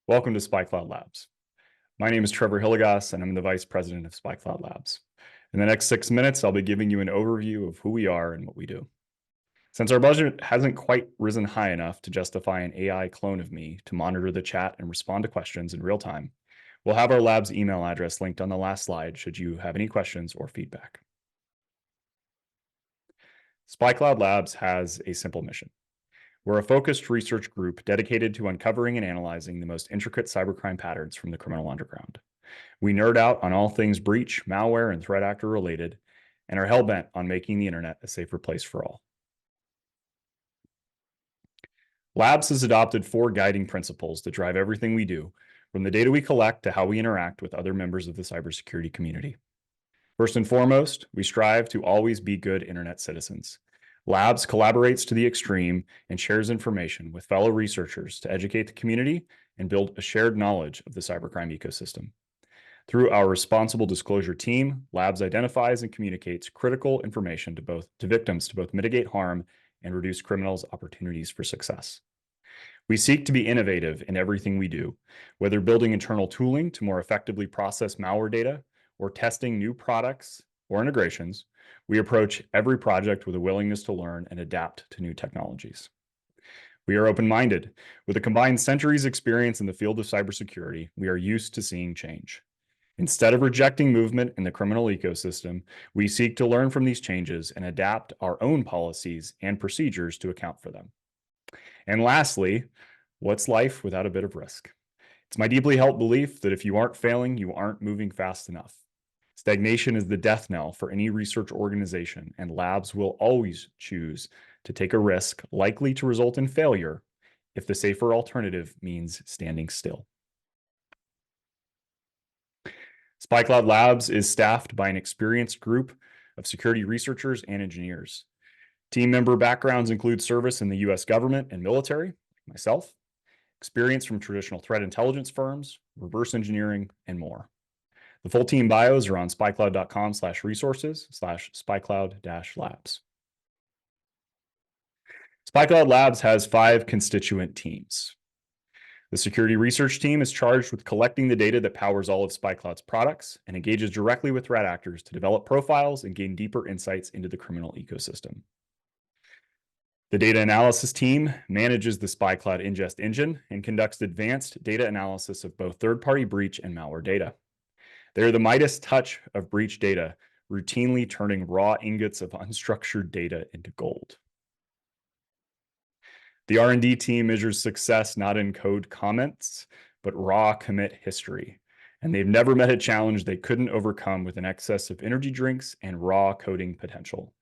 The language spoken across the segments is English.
Welcome to SpyCloud Labs. My name is Trevor Hilligoss, and I'm the Vice President of SpyCloud Labs. In the next 6 minutes, I'll be giving you an overview of who we are and what we do. Since our budget hasn't quite risen high enough to justify an AI clone of me to monitor the chat and respond to questions in real time, we'll have our lab's email address linked on the last slide should you have any questions or feedback. SpyCloud Labs has a simple mission. We're a focused research group dedicated to uncovering and analyzing the most intricate cybercrime patterns from the criminal underground. We nerd out on all things breach, malware, and threat actor related, and are hell-bent on making the internet a safer place for all. Labs has adopted 4 guiding principles that drive everything we do, from the data we collect to how we interact with other members of the cybersecurity community. First and foremost, we strive to always be good internet citizens. Labs collaborates to the extreme and shares information with fellow researchers to educate the community and build a shared knowledge of the cybercrime ecosystem. Through our responsible disclosure team, Labs identifies and communicates critical information to victims to both mitigate harm and reduce criminals' opportunities for success. We seek to be innovative in everything we do, whether building internal tooling to more effectively process malware data or testing new products or integrations. We approach every project with a willingness to learn and adapt to new technologies. We are open-minded. With a combined centuries experience in the field of cybersecurity, we are used to seeing change. Instead of rejecting movement in the criminal ecosystem, we seek to learn from these changes and adapt our own policies and procedures to account for them. And lastly, what's life without a bit of risk? It's my deeply held belief that if you aren't failing, you aren't moving fast enough. Stagnation is the death knell for any research organization, and labs will always choose to take a risk likely to result in failure if the safer alternative means standing still. SpyCloud Labs is staffed by an experienced group of security researchers and engineers. Team member backgrounds include service in the US government and military, like myself, experience from traditional threat intelligence firms, reverse engineering, and more. The full team bios are on spycloud.com/resources/spycloud-labs. SpyCloud Labs has 5 constituent teams. The security research team is charged with collecting the data that powers all of SpyCloud's products and engages directly with threat actors to develop profiles and gain deeper insights into the criminal ecosystem. The data analysis team manages the SpyCloud ingest engine and conducts advanced data analysis of both third-party breach and malware data. They are the Midas touch of breach data, routinely turning raw ingots of unstructured data into gold. The R&D team measures success not in code comments, but raw commit history. And they've never met a challenge they couldn't overcome with an excess of energy drinks and raw coding potential.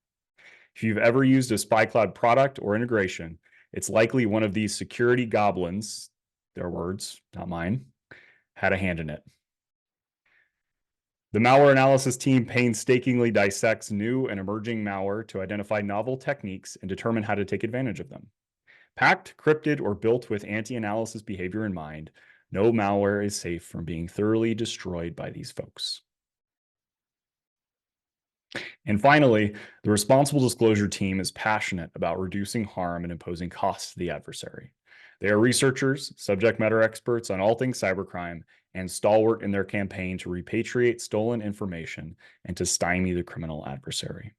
If you've ever used a SpyCloud product or integration, it's likely one of these security goblins, their words, not mine, had a hand in it. The malware analysis team painstakingly dissects new and emerging malware to identify novel techniques and determine how to take advantage of them. Packed, crypted, or built with anti-analysis behavior in mind, no malware is safe from being thoroughly destroyed by these folks. And finally, the responsible disclosure team is passionate about reducing harm and imposing costs to the adversary. They are researchers, subject matter experts on all things cybercrime, and stalwart in their campaign to repatriate stolen information and to stymie the criminal adversary.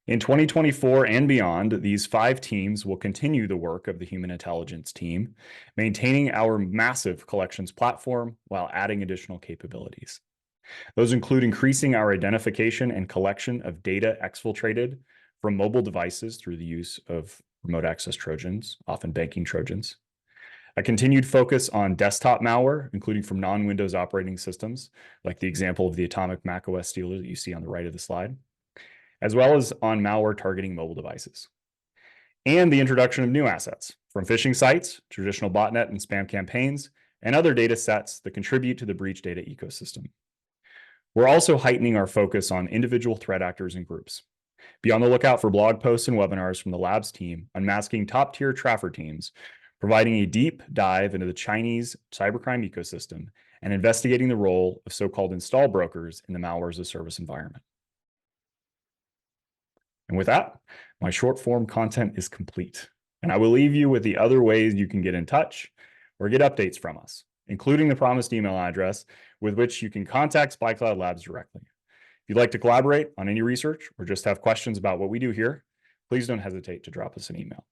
In 2024 and beyond, these 5 teams will continue the work of the Human Intelligence team, maintaining our massive collections platform while adding additional capabilities. Those include increasing our identification and collection of data exfiltrated from mobile devices through the use of remote access Trojans, often banking Trojans. A continued focus on desktop malware, including from non-Windows operating systems, like the example of the Atomic macOS stealer that you see on the right of the slide, as well as on malware targeting mobile devices. And the introduction of new assets, from phishing sites, traditional botnet and spam campaigns, and other data sets that contribute to the breach data ecosystem. We're also heightening our focus on individual threat actors and groups. Be on the lookout for blog posts and webinars from the Labs team unmasking top-tier traffer teams, providing a deep dive into the Chinese cybercrime ecosystem and investigating the role of so-called install brokers in the malware as a service environment. And with that, my short form content is complete. And I will leave you with the other ways you can get in touch or get updates from us, including the promised email address with which you can contact SpyCloud Labs directly. If you'd like to collaborate on any research or just have questions about what we do here, please don't hesitate to drop us an email.